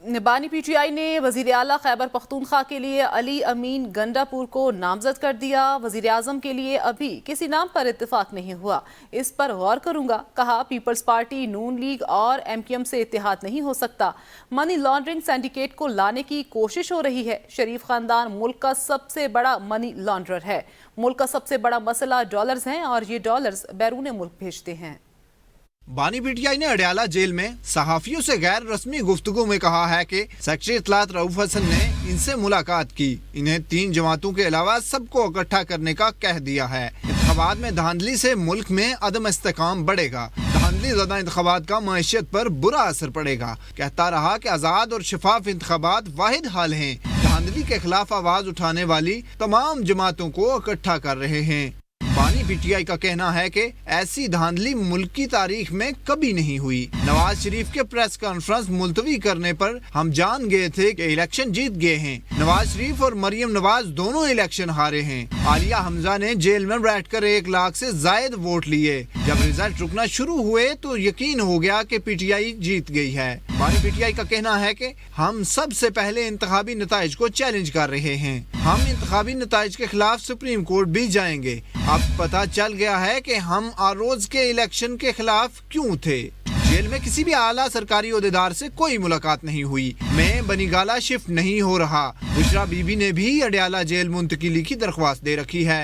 बानी पीटीआई ने वजीर आला खैबर पख्तूनख्वा के लिए अली अमीन गंडापुर को नामजद कर दिया। वजीर आजम के लिए अभी किसी नाम पर इत्तेफाक नहीं हुआ, इस पर गौर करूंगा। कहा पीपल्स पार्टी, नून लीग और एमक्यूएम से इत्तेहाद नहीं हो सकता। मनी लॉन्ड्रिंग सिंडिकेट को लाने की कोशिश हो रही है। शरीफ खानदान मुल्क का सबसे बड़ा मनी लॉन्ड्रर है। मुल्क का सबसे बड़ा मसला डॉलर्स हैं और ये डॉलर्स बैरून मुल्क भेजते हैं। बानी पीटीआई ने अडयाला जेल में सहाफियों से गैर रस्मी गुफ्तगू में कहा है कि सेक्रेटरी इत्तलात रऊफ हसन ने इनसे मुलाकात की। इन्हें 3 जमातों के अलावा सबको इकट्ठा करने का कह दिया है। इंतखाबात में धांधली से मुल्क में अदम इस्तेकाम बढ़ेगा। धांधली ज़दा इंतखाबात का मईशत पर बुरा असर पड़ेगा। कहता रहा कि आज़ाद और शफाफ इंतखाबात वाहिद हल हैं। धांधली के खिलाफ आवाज उठाने वाली तमाम जमातों को इकट्ठा कर रहे हैं। बानी पीटीआई का कहना है कि ऐसी धांधली मुल्क की तारीख में कभी नहीं हुई। नवाज शरीफ के प्रेस कॉन्फ्रेंस मुलतवी करने पर हम जान गए थे कि इलेक्शन जीत गए हैं। नवाज शरीफ और मरियम नवाज दोनों इलेक्शन हारे हैं। आलिया हमजा ने जेल में बैठकर 1 लाख से ज्यादा वोट लिए। जब रिजल्ट रुकना शुरू हुए तो यकीन हो गया कि पीटीआई जीत गई है। बानी पीटीआई का कहना है कि हम सबसे पहले इंतखाबी नताइज को चैलेंज कर रहे हैं। हम इंतखाबी नताइज के खिलाफ सुप्रीम कोर्ट भी जाएंगे। अब पता चल गया है कि हम आरोज के इलेक्शन के खिलाफ क्यों थे। जेल में किसी भी आला सरकारी ओहदेदार से कोई मुलाकात नहीं हुई। मैं बनीगाला शिफ्ट नहीं हो रहा। बुशरा बीबी ने भी अडयाला जेल मुंतकिली की दरख्वास्त दे रखी है।